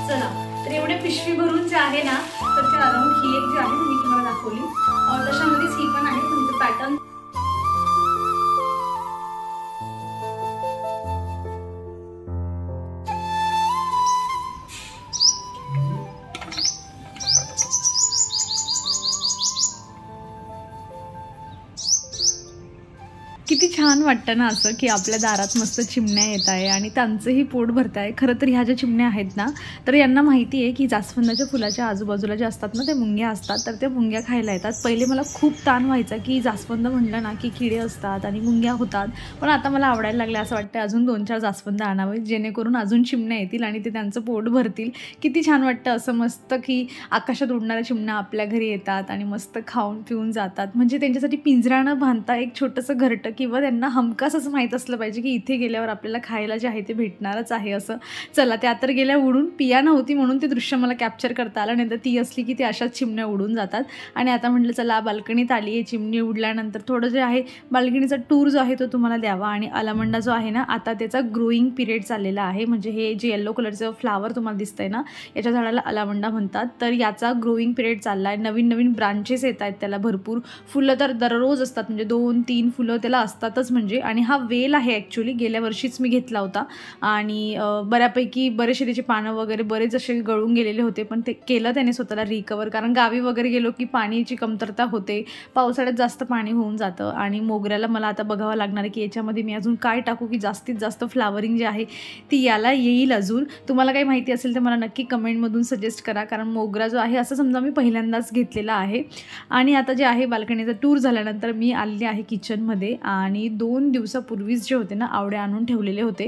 चला, तर एवढे पिशवी भरून जे आहे ना, तर ते अराउंड ही एक जी आहे ना, मी तुम्हाला दाखवली तशामध्येच ही पण आहे. तुमचं पॅटर्न किती छान वाटतं ना असं, की आपल्या दारात मस्त चिमण्या येत आहे आणि त्यांचंही पोट भरत आहे. खरं तर ह्या ज्या चिमण्या आहेत ना, तर यांना माहिती आहे की जास्वंदाच्या फुलाच्या आजूबाजूला जे असतात ना, ते मुंग्या असतात, तर त्या मुंग्या खायला येतात. पहिले मला खूप ताण व्हायचा की जास्वंद म्हणलं ना की किडे असतात आणि मुंग्या होतात, पण आता मला आवडायला लागले. असं वाटतं अजून 2-4 जास्वंद आणावे, जेणेकरून अजून चिमण्या येतील आणि ते त्यांचं पोट भरतील. किती छान वाटतं असं मस्त, की आकाशात उडणाऱ्या चिमण्या आपल्या घरी येतात आणि मस्त खाऊन पिऊन जातात. म्हणजे त्यांच्यासाठी पिंजरा न बांधता एक छोटंसं घरटं, किंवा त्यांना हमखास असं माहीत असलं पाहिजे की इथे गेल्यावर आपल्याला खायला जे आहे ते भेटणारच आहे असं. चला, त्या तर गेल्या उडून. पिया नव्हती म्हणून ते दृश्य मला कॅप्चर करता आलं, नाही तर ती असली की ती अशाच चिमण्या उडून जातात. आणि आता म्हटलं चला बाल्कनीत आली आहे, चिमणी उडल्यानंतर थोडं जे आहे बाल्कनीचा टूर जो आहे तो तुम्हाला द्यावा. आणि अलामंडा जो आहे ना, आता त्याचा ग्रोईंग पिरियड चाललेला आहे. म्हणजे हे जे येलो कलरचं फ्लावर तुम्हाला दिसतंय ना, याच्या झाडाला अलामंडा म्हणतात. तर याचा ग्रोईंग पिरियड चालला आहे. नवीन नवीन ब्रांचेस येत आहेत त्याला, भरपूर फुलं तर दररोज असतात. म्हणजे 2-3 फुलं त्याला असतातच. म्हणजे आणि हा वेल आहे ॲक्च्युली, गेल्या वर्षीच मी घेतला होता आणि बऱ्यापैकी बरेचसे त्याचे पानं वगैरे बरेच असे गळून गेलेले होते, पण ते केलं त्याने स्वतःला रिकवर. कारण गावी वगैरे गेलो की पाण्याची कमतरता होते, पावसाळ्यात जास्त पाणी होऊन जातं. आणि मोगऱ्याला मला आता बघावं लागणार आहे की याच्यामध्ये मी अजून काय टाकू की जास्तीत जास्त फ्लावरिंग जी आहे ती याला येईल. अजून तुम्हाला काही माहिती असेल तर मला नक्की कमेंटमधून सजेस्ट करा, कारण मोगरा जो आहे असं समजा मी पहिल्यांदाच घेतलेला आहे. आणि आता जे आहे बाल्कनीचा टूर झाल्यानंतर मी आलेली आहे किचनमध्ये. आणि 2 दिवसापूर्वीच जे होते ना, आवळे आणून ठेवलेले होते,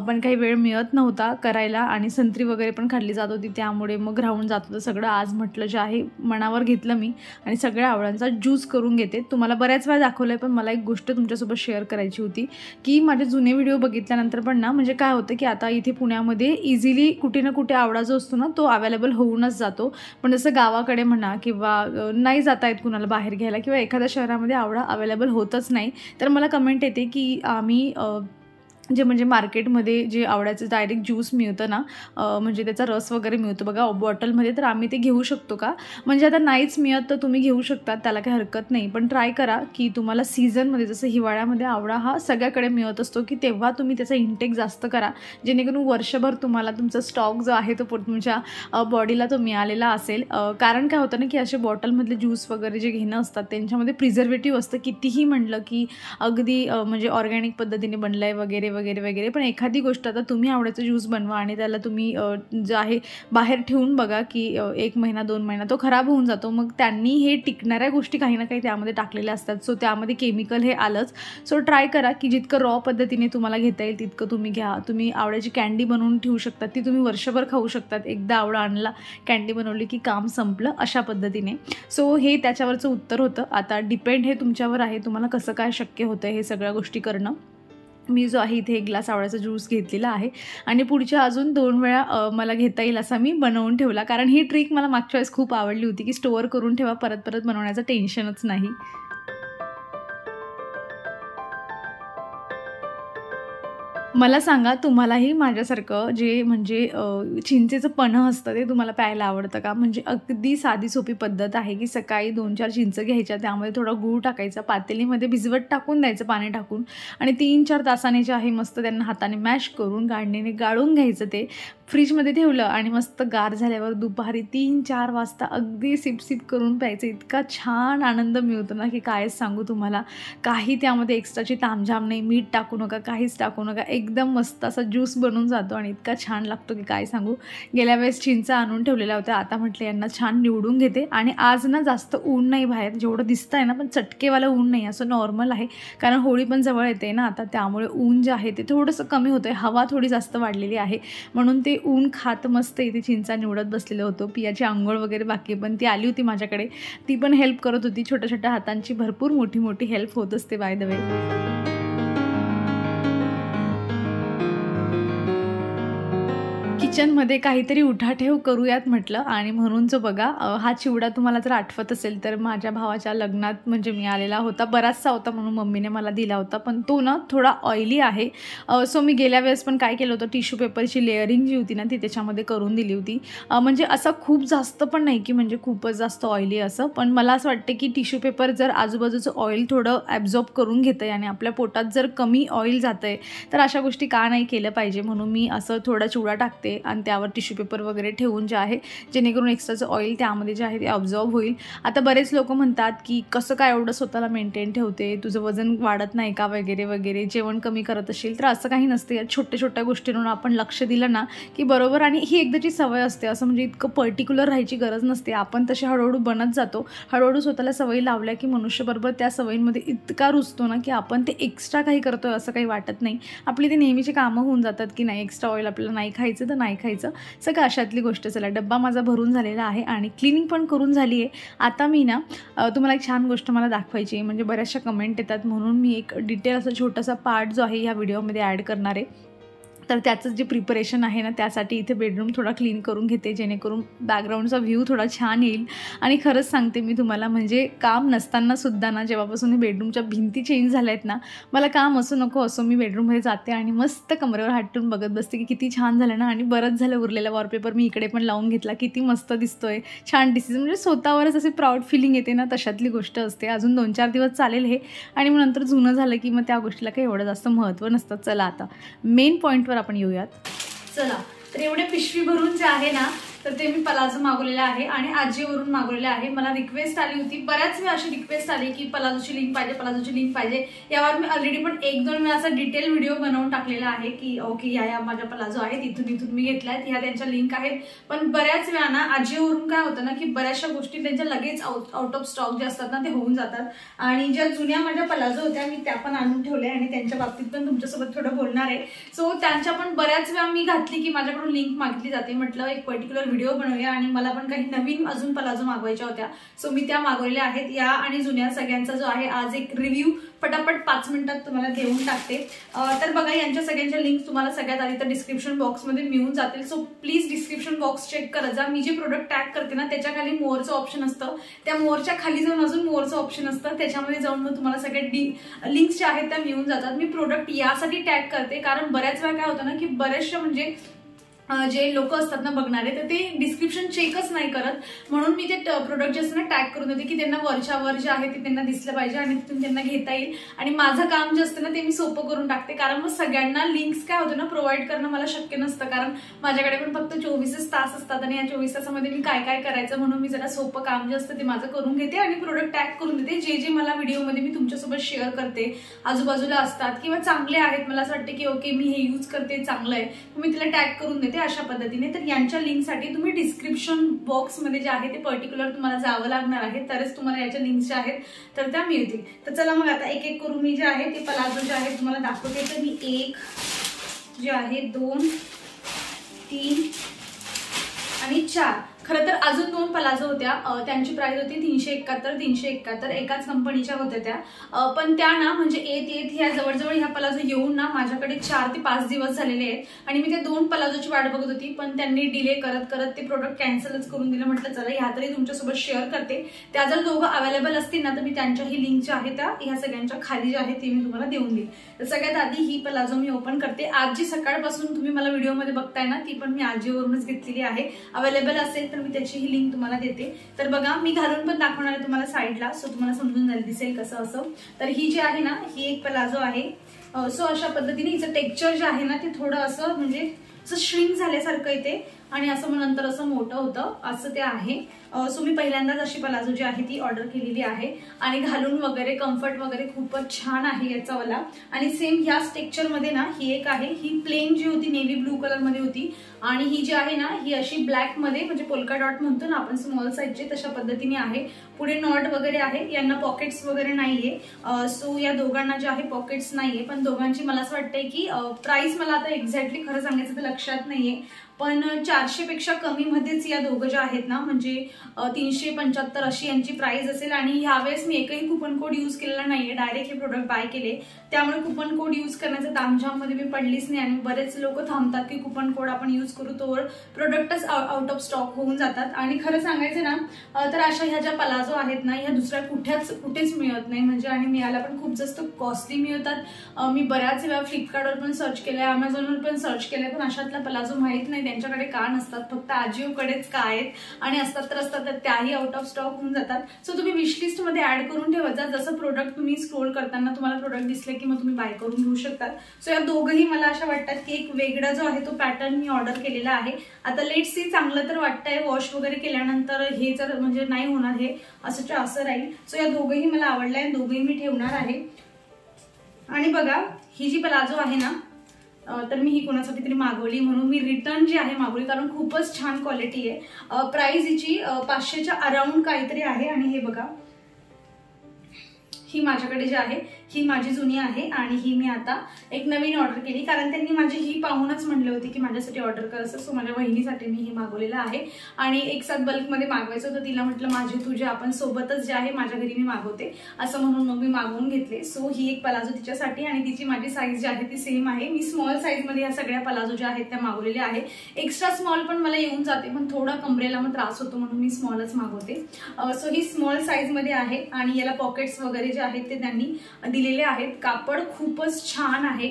पण काही वेळ मिळत नव्हता करायला. आणि संत्री वगैरे पण खाल्ली जात होती, त्यामुळे मग राहून जात होतं सगळं. आज म्हटलं जे आहे मनावर घेतलं मी आणि सगळ्या आवळ्यांचा ज्यूस करून घेते. तुम्हाला बऱ्याच वेळा दाखवलं आहे, पण मला एक गोष्ट तुमच्यासोबत शेअर करायची होती, की माझे जुने व्हिडिओ बघितल्यानंतर पण ना, म्हणजे काय होतं की आता इथे पुण्यामध्ये इझिली कुठे ना कुठे आवळा जो असतो ना, तो अवेलेबल होऊनच जातो. पण जसं गावाकडे म्हणा, किंवा नाही जाता येत कुणाला बाहेर घ्यायला, किंवा एखाद्या शहरामध्ये आवळा अवेलेबल होतच नाही, तर मला कमेंट येते की आम्ही जे म्हणजे मार्केटमध्ये जे आवळ्याचं डायरेक्ट ज्यूस मिळतं ना, म्हणजे त्याचा रस वगैरे मिळतो बघा बॉटलमध्ये, तर आम्ही ते घेऊ शकतो का? म्हणजे आता नाहीच मिळत तर तुम्ही घेऊ शकता, त्याला काही हरकत नाही. पण ट्राय करा की तुम्हाला सीझनमध्ये, जसं हिवाळ्यामध्ये आवळा हा सगळ्याकडे मिळत असतो, की तेव्हा तुम्ही त्याचा इंटेक जास्त करा, जेणेकरून वर्षभर तुम्हाला तुमचा स्टॉक जो आहे तो तुमच्या बॉडीला तो मिळालेला असेल. कारण काय होतं ना, की असे बॉटलमधले ज्यूस वगैरे जे घेणं असतात त्यांच्यामध्ये प्रिझर्वेटिव्ह असतं, कितीही म्हटलं की अगदी म्हणजे ऑर्गॅनिक पद्धतीने बनलं आहे वगैरे वगैरे वगैरे. पण एखादी गोष्ट, आता तुम्ही आवळ्याचा ज्यूस बनवा आणि त्याला तुम्ही जे आहे बाहेर ठेवून बघा की 1 महिना 2 महिना तो खराब होऊन जातो. मग त्यांनी हे टिकणाऱ्या गोष्टी काही ना काही त्यामध्ये टाकलेल्या असतात, सो त्यामध्ये केमिकल हे आलंच. सो ट्राय करा की जितकं रॉ पद्धतीने तुम्हाला घेता येईल तितकं तुम्ही घ्या. तुम्ही आवळ्याची कँडी बनवून ठेवू शकतात, ती तुम्ही वर्षभर खाऊ शकतात. एकदा आवळा आणला, कँडी बनवली की काम संपलं, अशा पद्धतीने. सो हे त्याच्यावरचं उत्तर होतं. आता डिपेंड हे तुमच्यावर आहे, तुम्हाला कसं काय शक्य होतं हे सगळ्या गोष्टी करणं. मी जो आहे इथे 1 ग्लास आवळ्याचा ज्यूस घेतलेला आहे आणि पुढच्या अजून 2 वेळा मला घेता येईल असा मी बनवून ठेवला. कारण ही ट्रिक मला मागच्या वेळेस खूप आवडली होती, की स्टोअर करून ठेवा, परत परत बनवण्याचं टेन्शनच नाही. मला सांगा, तुम्हालाही माझ्यासारखं जे म्हणजे चिंचेचं पन्हं असतं ते तुम्हाला प्यायला आवडतं का? म्हणजे अगदी साधी सोपी पद्धत आहे, की सकाळी 2-4 चिंच घ्यायच्या, त्यामध्ये थोडा गूळ टाकायचा, पातेलीमध्ये भिजवत टाकून द्यायचं पाणी टाकून, आणि 3-4 तासाने जे आहे मस्त त्यांना हाताने मॅश करून गाळणीने गाळून घ्यायचं. ते फ्रीजमध्ये ठेवलं आणि मस्त गार झाल्यावर दुपारी 3-4 वाजता अगदी सिप करून प्यायचं. इतका छान आनंद मिळतो ना, की कायच सांगू तुम्हाला. काही त्यामध्ये एक्स्ट्राची तामझाम नाही, मीठ टाकू नका, काहीच टाकू नका, एकदम मस्त असा ज्यूस बनून जातो आणि इतका छान लागतो की काय सांगू. गेल्या वेळेस चिंचा आणून ठेवलेल्या होत्या, आता म्हटलं यांना छान निवडून घेते. आणि आज ना जास्त ऊन नाही बाहेर, जेवढं दिसतं आहे ना, पण चटकेवालं ऊन नाही, असं नॉर्मल आहे. कारण होळी पण जवळ येते ना आता, त्यामुळे ऊन जे आहे ते थोडंसं कमी होतं आहे, हवा थोडी जास्त वाढलेली आहे, म्हणून ते ऊन खात मस्त इथे चिंचा निवडत बसलेलं होतं. पियाची अंघोळ वगैरे बाकी, पण ती आली होती माझ्याकडे, ती पण हेल्प करत होती. छोट्या छोट्या हातांची भरपूर मोठी मोठी हेल्प होत असते बाय द वे. किचनमध्ये काहीतरी उठाठेव करूयात म्हटलं आणि म्हणून जो बघा हा चिवडा तुम्हाला जर आठवत असेल तर माझ्या भावाच्या लग्नात म्हणजे मी आलेला होता, बराचसा होता म्हणून मम्मीने मला दिला होता, पण तो ना थोडा ऑइली आहे. सो मी गेल्या वेळेस पण काय केलं होतं, टिश्यू पेपरची लेअरिंग जी होती ना ती त्याच्यामध्ये करून दिली होती. म्हणजे असं खूप जास्त पण नाही की म्हणजे खूपच जास्त ऑइली असं, पण मला असं वाटतं की टिश्यू पेपर जर आजूबाजूचं ऑइल थोडं ॲब्झॉर्ब करून घेतं आहे आणि आपल्या पोटात जर कमी ऑइल जातं आहे तर अशा गोष्टी का नाही केलं पाहिजे, म्हणून मी असं थोडा चिवडा टाकते आणि त्यावर टिश्यू पेपर वगैरे ठेवून जे आहे जेणेकरून एक्स्ट्राचं ऑइल त्यामध्ये जे आहे ते ऑब्झॉर्ब होईल. आता बरेच लोक म्हणतात की कसं काय एवढं स्वतःला मेंटेन ठेवते, तुझं वजन वाढत नाही का वगैरे वगैरे, जेवण कमी करत असेल तर असं काही नसते. या छोट्या छोट्या गोष्टींवर आपण लक्ष दिलं ना की बरोबर, आणि ही एकदाची सवय असते, असं म्हणजे इतकं पर्टिक्युलर राहायची गरज नसते. आपण तसे हळूहळू बनत जातो, हळूहळू स्वतःला सवयी लावल्या की मनुष्यबरोबर त्या सवयींमध्ये इतका रुजतो ना की आपण ते एक्स्ट्रा काही करतोय असं काही वाटत नाही. आपली ते नेहमीची कामं होऊन जातात की नाही एक्स्ट्रा ऑइल आपल्याला नाही खायचं तर नाही खायचं, सगळं अशातली गोष्ट. चला, डब्बा माझा भरून झालेला आहे आणि क्लिनिंग पण करून झाली आहे. आता मी ना तुम्हाला एक छान गोष्ट मला दाखवायची आहे, म्हणजे बऱ्याचशा कमेंट येतात म्हणून मी एक डिटेल असा छोटासा पार्ट जो आहे ह्या व्हिडिओमध्ये ॲड करणार आहे. तर त्याचं जे प्रिपरेशन आहे ना त्यासाठी इथे बेडरूम थोडा क्लीन करून घेते जेणेकरून बॅकग्राऊंडचा व्ह्यू थोडा छान येईल. आणि खरंच सांगते मी तुम्हाला, म्हणजे काम नसतानासुद्धा ना जेव्हापासून हे बेडरूमच्या भिंती चेंज झाल्या आहेत ना, मला काम असो नको असो मी बेडरूममध्ये जाते आणि मस्त कमरेवर हात ठेवून बघत बसते की किती छान झालं ना. आणि बरंच झालं उरलेला वॉलपेपर मी इकडे पण लावून घेतला, किती मस्त दिसतोय, छान डिसिजन, म्हणजे स्वतःवरच असे प्राऊड फिलिंग येते ना, तशातली गोष्ट असते. अजून 2-4 दिवस चालेल हे, आणि मग नंतर जुनं झालं की मग त्या गोष्टीला काही एवढं जास्त महत्त्व नसतं. चला आता मेन पॉईंटवर आपण येऊयात. चला, तर एवढे पिशवी भरून जे आहे ना तर ते मी पलाझो मागवलेला आहे आणि आजीवरून मागवलेला आहे. मला रिक्वेस्ट आली होती, बऱ्याच वेळा अशी रिक्वेस्ट आली की पलाझोची लिंक पाहिजे, पलाझोची लिंक पाहिजे. यावर मी ऑलरेडी पण 1-2 वेळा असा डिटेल व्हिडिओ बनवून टाकलेला आहे की ओके या माझ्या पलाझो आहेत, इथून मी घेतल्यात, ह्या त्यांच्या लिंक आहेत. पण बऱ्याच वेळा ना आजीवरून काय होतं ना की बऱ्याचशा गोष्टी त्यांच्या लगेच आउट ऑफ स्टॉक जे असतात ना ते होऊन जातात. आणि ज्या जुन्या माझ्या पलाझो होत्या मी त्या पण आणून ठेवल्या आणि त्यांच्या बाबतीत पण तुमच्यासोबत थोडं बोलणार आहे. सो त्यांच्या पण बऱ्याच वेळा मी घातली की माझ्याकडून लिंक मागितली जाते, म्हटलं एक पर्टिक्युलर व्हिडिओ बनवूया आणि मला पण काही नवीन अजून पलाझो मागवायच्या होत्या. सो मी त्या मागवलेल्या आहेत, या आणि जुन्या सगळ्यांचा जो आहे आज एक रिव्ह्यू पटापट 5 मिनिटात तुम्हाला देऊन टाकते. तर बघा, यांच्या सगळ्यांच्या लिंक तुम्हाला सगळ्यात आधी तर डिस्क्रिप्शन बॉक्समध्ये मिळून जातील. So please description box check करत जा. मी जे प्रोडक्ट टॅग करते ना त्याच्या खाली मोअरचं ऑप्शन असतं, त्या मोअरच्या खाली जाऊन अजून मोअरचं ऑप्शन असतं, त्याच्यामध्ये जाऊन मग तुम्हाला सगळ्या लिंक्स ज्या आहेत त्या मिळून जातात. मी प्रोडक्ट यासाठी टॅग करते कारण बऱ्याच वेळा काय होतं ना की बऱ्याचशा म्हणजे जे लोक असतात ना बघणारे तर ते डिस्क्रिप्शन चेकच नाही करत, म्हणून मी ते प्रोडक्ट जे असतं ना टॅग करून देते की त्यांना वरच्यावर जे आहे ते त्यांना दिसलं पाहिजे आणि तिथून त्यांना घेता येईल. आणि माझं काम जे असतं ना ते मी सोपं करून टाकते, कारण मग सगळ्यांना लिंक्स काय होतं ना प्रोव्हाइड करणं मला शक्य नसतं, कारण माझ्याकडे पण फक्त 24 तास असतात आणि या 24 तासामध्ये मी काय काय करायचं, म्हणून मी जरा सोपं काम जे असतं ते माझं करून घेते आणि प्रोडक्ट टॅग करून देते. जे जे मला व्हिडिओमध्ये मी तुमच्यासोबत शेअर करते आजूबाजूला असतात किंवा चांगले आहेत, मला असं वाटतं की ओके मी हे यूज करते चांगलं आहे, मी तिला टॅग करून देते अशा पद्धतीने. तर यांच्या लिंकसाठी तुम्ही डिस्क्रिप्शन बॉक्समध्ये जे आहे ते पर्टिक्युलर तुम्हाला जावं लागणार आहे, तरच तुम्हाला याच्या लिंक्स ज्या आहेत तर त्या मिळतील. तर चला मग आता एक एक करून मी जे आहे ते पलाझो जे आहे तुम्हाला दाखवते. तर मी 1 जे आहे 2, 3 आणि 4, खरं तर अजून 2 पलाझो होत्या, त्यांची प्राइस होती 371 एकाच कंपनीच्या होत्या त्या, पण त्या ना म्हणजे येत ह्या जवळजवळ ह्या पलाझो येऊन ना माझ्याकडे 4 ते 5 दिवस झालेले आहेत आणि मी त्या 2 पलाझोची वाट बघत होती, पण त्यांनी डिले करत करत ते प्रोडक्ट कॅन्सलच करून दिलं. म्हटलं चला ह्या तरी तुमच्यासोबत शेअर करते. त्या जर दोघं अवेलेबल असतील ना तर मी त्यांच्याही लिंक ज्या आहेत त्या ह्या सगळ्यांच्या खाली ज्या आहेत ते मी तुम्हाला देऊन देईल. तर सगळ्यात आधी ही पलाझो मी ओपन करते. आज जी सकाळपासून तुम्ही मला व्हिडिओमध्ये बघताय ना ती पण मी आजीवरूनच घेतलेली आहे. अवेलेबल असेल तर मी त्याची ही लिंक तुम्हाला देते. तर बघा मी घालून पण दाखवणार आहे तुम्हाला साईडला, सो तुम्हाला समजून जाईल दिसेल कसं असं. तर ही जी आहे ना ही एक पलाझो आहे. सो अशा पद्धतीने हिचं टेक्स्चर जे आहे ना ते थोडं असं म्हणजे असं श्रिंक झाल्यासारखं येते आणि असं मग नंतर असं मोठं होतं असं ते आहे. सो मी पहिल्यांदाच अशी पलाझो जी आहे ती ऑर्डर केलेली आहे आणि घालून वगैरे कम्फर्ट वगैरे खूपच छान आहे याचा वाला. आणि सेम ह्याच टेक्स्चरमध्ये ना ही एक आहे, ही प्लेन जी होती नेव्ही ब्लू कलर मध्ये होती आणि ही जी आहे ना ही अशी ब्लॅक मध्ये म्हणजे पोल्का डॉट म्हणतो ना आपण स्मॉल साईजची तशा पद्धतीने आहे. पुढे नॉट वगैरे आहे, यांना पॉकेट्स वगैरे नाहीये. सो या दोघांना जे आहे पॉकेट्स नाहीये, पण दोघांची मला असं वाटतंय की प्राइस मला आता एक्झॅक्टली खरं सांगायचं तर लक्षात नाहीये, पण 400पेक्षा कमीमध्येच या दोघं ज्या आहेत ना, म्हणजे 375 अशी यांची प्राइस असेल. आणि ह्यावेळेस मी एकही कुपन कोड यूज केलेला नाहीये, डायरेक्ट हे प्रोडक्ट बाय केले. त्यामुळे कुपन कोड यूज करण्याचं तामझाममध्ये मी पडलीच नाही. आणि बरेच लोक थांबतात की कुपन कोड आपण यूज करू, तोवर प्रोडक्टच आउट ऑफ स्टॉक होऊन जातात. आणि खरं सांगायचं ना तर अशा ह्या ज्या पलाझो आहेत ना, ह्या दुसऱ्या कुठेच मिळत नाही म्हणजे. आणि मिळायला पण खूप जास्त कॉस्टली मिळतात. मी बऱ्याच वेळा फ्लिपकार्टवर पण सर्च केलंय, अमेझॉनवर पण सर्च केलंय, पण अशातला पलाझो माहित नाही त्यांच्याकडे का नसतात, फक्त आजिओकडेच का आहेत. आणि असतात तर त्याही आउट ऑफ स्टॉक होऊन जातात. सो तुम्ही विशलिस्ट मध्ये ऍड करून ठेवायचा. जसं प्रोडक्ट तुम्ही स्क्रोल करताना तुम्हाला प्रोडक्ट दिसले की मग तुम्ही बाय करून घेऊ शकतात. सो या दोघंही मला अशा वाटतात की एक वेगळा जो आहे तो पॅटर्न मी ऑर्डर केलेला आहे. आता लेट सी, चांगलं तर वाटतंय. वॉश वगैरे केल्यानंतर हे जर म्हणजे नाही होणार, हे असं राहील. सो या दोघंही मला आवडलंय, दोघंही मी ठेवणार आहे. आणि बघा, ही जी पलाझो आहे ना, तर मी ही कोणासाठी तरी मागवली म्हणून मी रिटर्न जी आहे मागवली, कारण खूपच छान क्वालिटी आहे. प्राइस हिची 500च्या अराउंड काहीतरी आहे. आणि हे बघा, ही माझ्याकडे जी आहे ही माझी जुनी आहे आणि ही मी आता एक नवीन ऑर्डर केली, कारण त्यांनी माझी ही पाहूनच म्हणले होते की माझ्यासाठी ऑर्डर कर असं. सो माझ्या बहिणीसाठी मी ही मागवलेलं आहे. आणि एक साथ बल्कमध्ये मागवायचं होतं, तिला म्हटलं माझे तुझे आपण सोबतच जे आहे माझ्या घरी मी मागवते असं म्हणून मग मी मागवून घेतले. सो ही एक पलाझो तिच्यासाठी, आणि तिची माझी साईज जी आहे ती सेम आहे. मी स्मॉल साईजमध्ये ह्या सगळ्या पलाझो ज्या आहेत त्या मागवलेल्या आहे. एक्स्ट्रा स्मॉल पण मला येऊन जाते, पण थोडा कमरेला मग त्रास होतो म्हणून मी स्मॉलच मागवते. सो ही स्मॉल साईजमध्ये आहे आणि याला पॉकेट्स वगैरे जे आहेत ते त्यांनी दिलेले आहेत. कापड खूपच छान आहे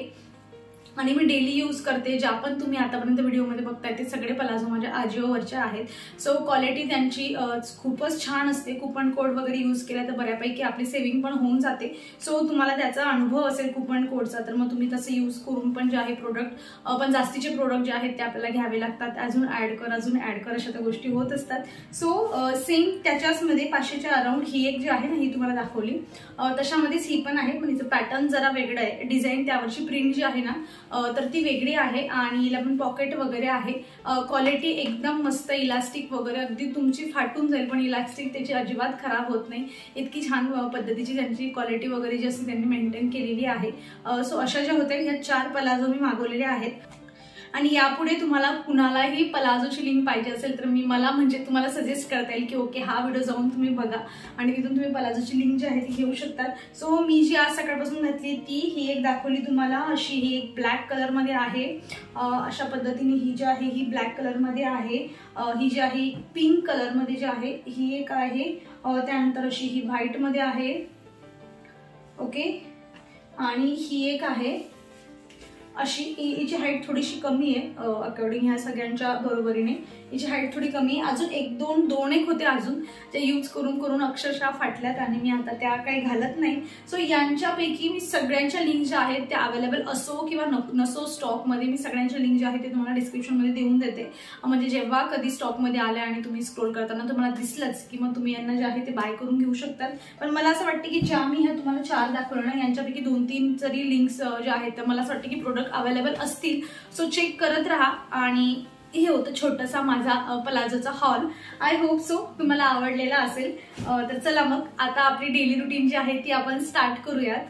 आणि मी डेली यूज करते. ज्या पण तुम्ही आतापर्यंत व्हिडिओमध्ये बघताय ते सगळे पलाझो माझ्या आजिओवरचे आहेत. सो क्वालिटी त्यांची खूपच छान असते. कुपन कोड वगैरे यूज केला तर बऱ्यापैकी आपली सेव्हिंग पण होऊन जाते. सो तुम्हाला त्याचा अनुभव असेल कुपन कोडचा, तर मग तुम्ही तसं यूज करून पण जे आहे प्रोडक्ट, पण जास्तीचे प्रोडक्ट जे आहेत ते आपल्याला घ्यावे लागतात. अजून ऍड कर अशा त्या गोष्टी होत असतात. सो सेम त्याच्याचमध्ये 500च्या अराउंड ही एक जी आहे ना, ही तुम्हाला दाखवली तशामध्येच ही पण आहे, पण हिचं पॅटर्न जरा वेगळं आहे. डिझाईन त्यावरची प्रिंट जी आहे ना तर ती वेगळी आहे आणि हिला पण पॉकेट वगैरे आहे. क्वालिटी एकदम मस्त, इलास्टिक वगैरे अगदी तुमची फाटून जाईल, पण इलास्टिक त्याची अजिबात खराब होत नाही. इतकी छान पद्धतीची त्यांची क्वालिटी वगैरे जी असते त्यांनी मेंटेन केलेली आहे. सो अशा ज्या होत्या ह्या 4 पलाझो मी मागवलेल्या आहेत. आणि यापुढे तुम्हाला कुणालाही पलाझोची लिंक पाहिजे असेल तर मला म्हणजे तुम्हाला सजेस्ट करता येईल की ओके हा व्हिडिओ जाऊन तुम्ही बघा आणि तिथून तुम्ही पलाझोची लिंक जी आहे ती घेऊ शकता. सो मी जी आज सकाळपासून घातली ती ही एक दाखवली तुम्हाला. अशी ही एक ब्लॅक कलरमध्ये आहे. अशा पद्धतीने ही जी आहे ही ब्लॅक कलरमध्ये आहे. ही जी आहे पिंक कलरमध्ये जी आहे ही एक आहे. त्यानंतर अशी ही व्हाईटमध्ये आहे. ओके, आणि ही एक आहे अशी. हिची हाईट थोडीशी कमी आहे अकॉर्डिंग ह्या सगळ्यांच्या बरोबरीने. हिची हाईट थोडी कमी आहे. अजून दोन एक होते अजून जे यूज करून अक्षरशः फाटल्यात आणि मी आता त्या काही घालत नाही. सो यांच्यापैकी मी सगळ्यांच्या लिंक ज्या आहेत त्या अवेलेबल असो किंवा नसो स्टॉकमध्ये, मी सगळ्यांच्या लिंक ज्या आहेत ते तुम्हाला डिस्क्रिप्शनमध्ये देऊन देते. म्हणजे जेव्हा कधी स्टॉकमध्ये आल्या आणि तुम्ही स्क्रोल करताना तुम्हाला दिसलंच की मग तुम्ही यांना जे आहे ते बाय करून घेऊ शकतात. पण मला असं वाटतं की ज्या मी ह्या तुम्हाला 4 दाखवल्या ना, यांच्यापैकी 2-3 जरी लिंक्स ज्या आहेत तर मला असं वाटतं की प्रोडक्ट अवेलेबल असतील. सो चेक करत राहा. आणि हे होतं छोटासा माझा पलाझोचा हॉल. आय होप सो तुम्हाला आवडलेला असेल. तर चला मग आता आपली डेली रुटीन जी आहे ती आपण स्टार्ट करूयात.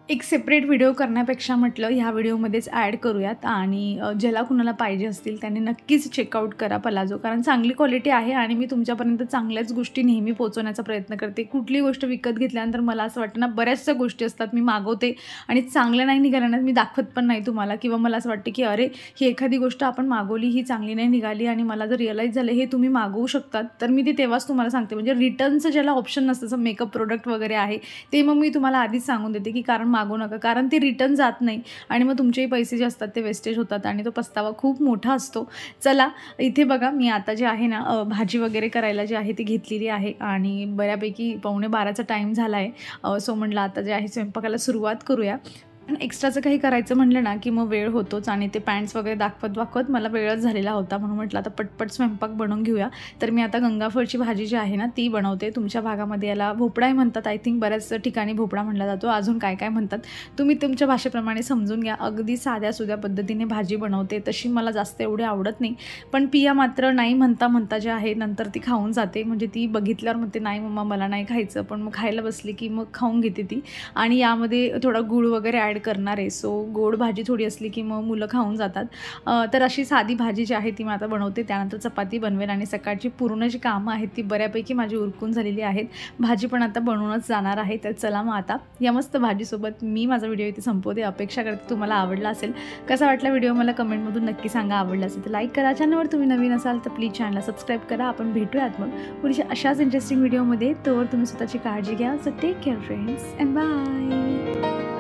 एक सेपरेट व्हिडिओ करण्यापेक्षा म्हटलं ह्या व्हिडिओमध्येच ॲड करूयात. आणि ज्याला कुणाला पाहिजे असतील त्यांनी नक्कीच चेकआउट करा पलाझो, कारण चांगली क्वालिटी आहे आणि मी तुमच्यापर्यंत चांगल्याच गोष्टी नेहमी पोहोचवण्याचा प्रयत्न करते. कुठली गोष्ट विकत घेतल्यानंतर मला असं वाटतं ना, बऱ्याचशा गोष्टी असतात मी मागवते आणि चांगल्या नाही निघाल्यानं मी दाखवत पण नाही तुम्हाला, किंवा मला असं वाटतं की अरे ही एखादी गोष्ट आपण मागवली ही चांगली नाही निघाली आणि मला जर रिअलाईज झालं हे तुम्ही मागवू शकतात तर मी ते तेव्हाच तुम्हाला सांगते. म्हणजे रिटर्नचं ज्याला ऑप्शन नसतं, जसं मेकअप प्रोडक्ट वगैरे आहे ते मग मी तुम्हाला आधीच सांगून देते की कारण मागवू नका, कारण ते रिटर्न जात नाही आणि मग तुमचेही पैसे जे असतात ते वेस्टेज होतात आणि तो पस्तावा खूप मोठा असतो. चला इथे बघा, मी आता जे आहे ना भाजी वगैरे करायला जी आहे ती घेतलेली आहे आणि बऱ्यापैकी 11:45चा टाईम झाला आहे. सो म्हटलं आता जे आहे स्वयंपाकाला सुरुवात करूया. पण एक्स्ट्राचं काही करायचं म्हटलं ना की मग वेळ होतोच आणि ते पॅन्ट्स वगैरे दाखवत मला वेळच झालेला होता, म्हणून म्हटलं आता पटपट स्वयंपाक बनवून घेऊया. तर मी आता गंगाफळची भाजी जी आहे ना ती बनवते. तुमच्या भागामध्ये याला भोपळाही म्हणतात, आय थिंक बऱ्याच ठिकाणी भोपळा म्हणला जातो, अजून काय काय म्हणतात तुम्ही तुमच्या भाषेप्रमाणे समजून घ्या. अगदी साध्या पद्धतीने भाजी बनवते, तशी मला जास्त एवढी आवडत नाही. पण पिया मात्र नाही म्हणता जे आहे नंतर ती खाऊन जाते. म्हणजे ती बघितल्यावर म्हणते नाही मम्मा मला नाही खायचं, पण मग खायला बसली की मग खाऊन घेते ती. आणि यामध्ये थोडा गूळ वगैरे ॲड ॲड करणार आहे. सो गोड भाजी थोडी असली की मग मुलं खाऊन जातात. तर अशी साधी भाजी जी आहे ती मी आता बनवते. त्यानंतर चपाती बनवेल आणि सकाळची पूर्ण जी कामं आहेत ती बऱ्यापैकी माझी उरकून झालेली आहेत. भाजी पण आता बनवूनच जाणार आहे. तर चला मग आता या मस्त भाजीसोबत मी माझा व्हिडिओ इथे संपवते. अपेक्षा करते तुम्हाला आवडला असेल. कसा वाटला व्हिडिओ मला कमेंटमधून नक्की सांगा. आवडला असेल तर लाईक करा. चॅनलवर तुम्ही नवीन असाल तर प्लीज चॅनलला सबस्क्राईब करा. आपण भेटूयात मग पुढच्या अशाच इंटरेस्टिंग व्हिडिओमध्ये. तोवर तुम्ही स्वतःची काळजी घ्या. So take care friends and bye.